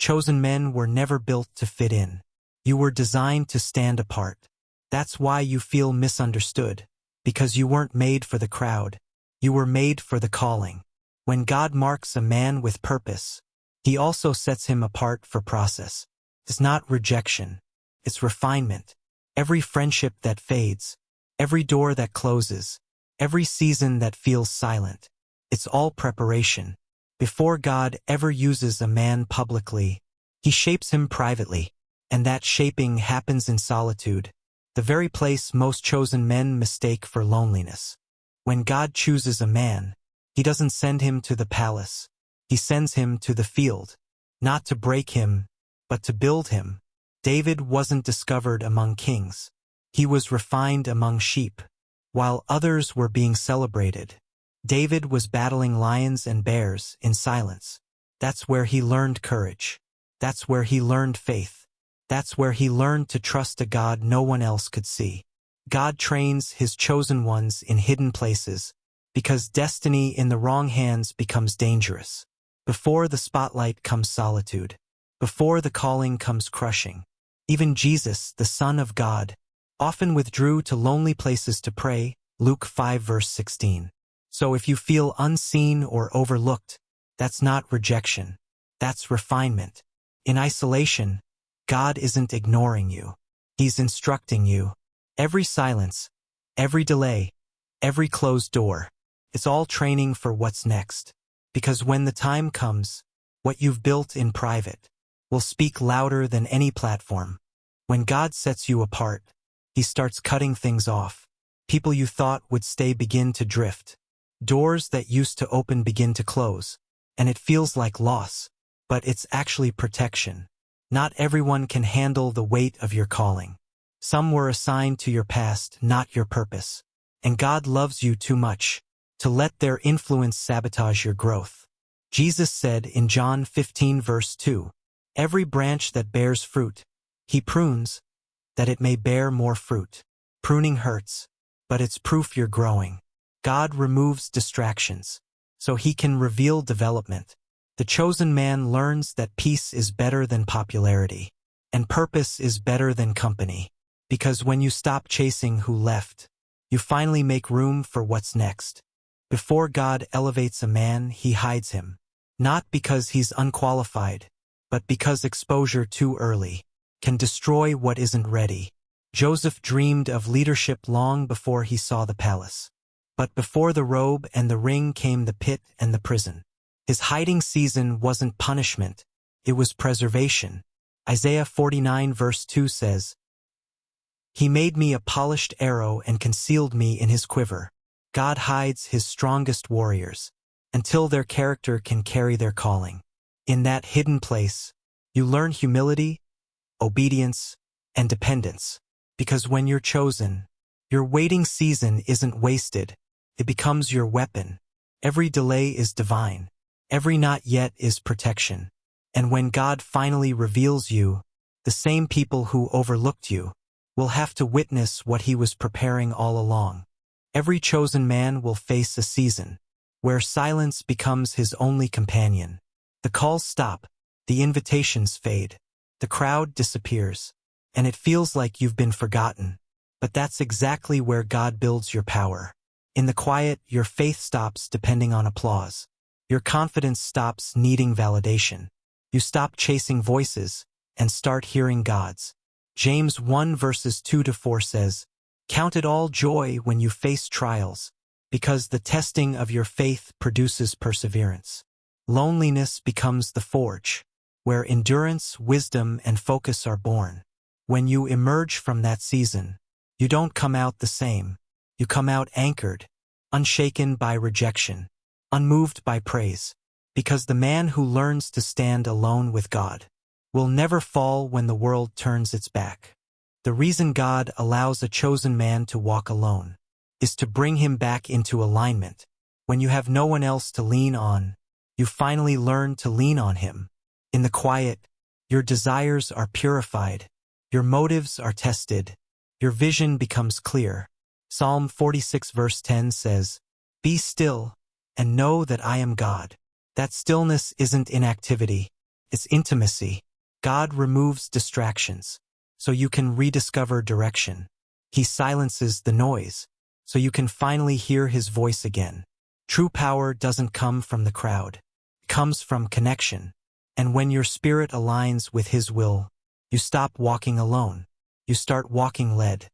Chosen men were never built to fit in. You were designed to stand apart. That's why you feel misunderstood, because you weren't made for the crowd. You were made for the calling. When God marks a man with purpose, He also sets him apart for process. It's not rejection. It's refinement. Every friendship that fades, every door that closes, every season that feels silent, it's all preparation. Before God ever uses a man publicly, He shapes him privately, and that shaping happens in solitude, the very place most chosen men mistake for loneliness. When God chooses a man, He doesn't send him to the palace. He sends him to the field, not to break him, but to build him. David wasn't discovered among kings. He was refined among sheep. While others were being celebrated, David was battling lions and bears in silence. That's where he learned courage. That's where he learned faith. That's where he learned to trust a God no one else could see. God trains His chosen ones in hidden places, because destiny in the wrong hands becomes dangerous. Before the spotlight comes solitude. Before the calling comes crushing. Even Jesus, the Son of God, often withdrew to lonely places to pray, Luke 5 verse 16. So if you feel unseen or overlooked, that's not rejection. That's refinement. In isolation, God isn't ignoring you. He's instructing you. Every silence, every delay, every closed door, it's all training for what's next. Because when the time comes, what you've built in private will speak louder than any platform. When God sets you apart, He starts cutting things off. People you thought would stay begin to drift. Doors that used to open begin to close. And it feels like loss. But it's actually protection. Not everyone can handle the weight of your calling. Some were assigned to your past, not your purpose. And God loves you too much to let their influence sabotage your growth. Jesus said in John 15 verse 2, "Every branch that bears fruit, He prunes, that it may bear more fruit." Pruning hurts, but it's proof you're growing. God removes distractions, so He can reveal development. The chosen man learns that peace is better than popularity, and purpose is better than company. Because when you stop chasing who left, you finally make room for what's next. Before God elevates a man, He hides him. Not because he's unqualified, but because exposure too early can destroy what isn't ready. Joseph dreamed of leadership long before he saw the palace. But before the robe and the ring came the pit and the prison. His hiding season wasn't punishment, it was preservation. Isaiah 49 verse 2 says, "He made me a polished arrow and concealed me in His quiver." God hides His strongest warriors until their character can carry their calling. In that hidden place, you learn humility, obedience, and dependence. Because when you're chosen, your waiting season isn't wasted. It becomes your weapon. Every delay is divine. Every not yet is protection. And when God finally reveals you, the same people who overlooked you will have to witness what He was preparing all along. Every chosen man will face a season where silence becomes his only companion. The calls stop, the invitations fade, the crowd disappears, and it feels like you've been forgotten. But that's exactly where God builds your power. In the quiet, your faith stops depending on applause. Your confidence stops needing validation. You stop chasing voices and start hearing God's. James 1 verses 2-4 says, "Count it all joy when you face trials, because the testing of your faith produces perseverance." Loneliness becomes the forge, where endurance, wisdom, and focus are born. When you emerge from that season, you don't come out the same. You come out anchored, unshaken by rejection, unmoved by praise. Because the man who learns to stand alone with God will never fall when the world turns its back. The reason God allows a chosen man to walk alone is to bring him back into alignment. When you have no one else to lean on, you finally learn to lean on Him. In the quiet, your desires are purified, your motives are tested, your vision becomes clear. Psalm 46 verse 10 says, "Be still and know that I am God." That stillness isn't inactivity, It's intimacy. God removes distractions, so you can rediscover direction. He silences the noise, so you can finally hear his voice again. True power doesn't come from the crowd. It comes from connection. And when your spirit aligns with his will, you stop walking alone. You start walking led.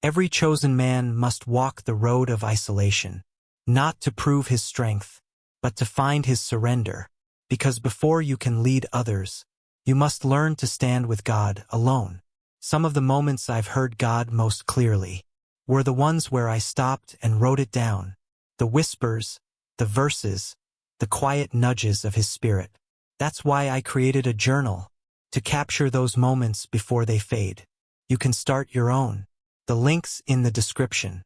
Every chosen man must walk the road of isolation, not to prove his strength, but to find his surrender. Because before you can lead others, you must learn to stand with God alone. Some of the moments I've heard God most clearly were the ones where I stopped and wrote it down. The whispers, the verses, the quiet nudges of his spirit. That's why I created a journal, to capture those moments before they fade. You can start your own. The link's in the description.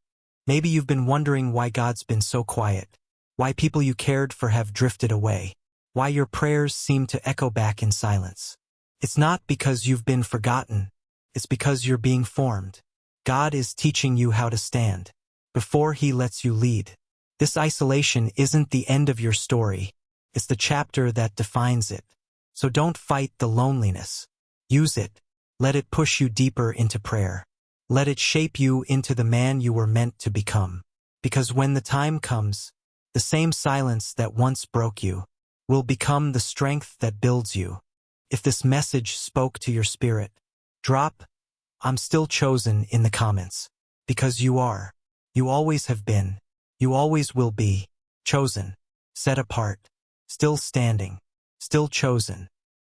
Maybe you've been wondering why God's been so quiet, why people you cared for have drifted away, why your prayers seem to echo back in silence. It's not because you've been forgotten. It's because you're being formed. God is teaching you how to stand before he lets you lead. This isolation isn't the end of your story. It's the chapter that defines it. So don't fight the loneliness. Use it. Let it push you deeper into prayer. Let it shape you into the man you were meant to become. Because when the time comes, the same silence that once broke you will become the strength that builds you. If this message spoke to your spirit, drop "I'm still chosen" in the comments. Because you are. You always have been. You always will be. Chosen. Set apart. Still standing. Still chosen.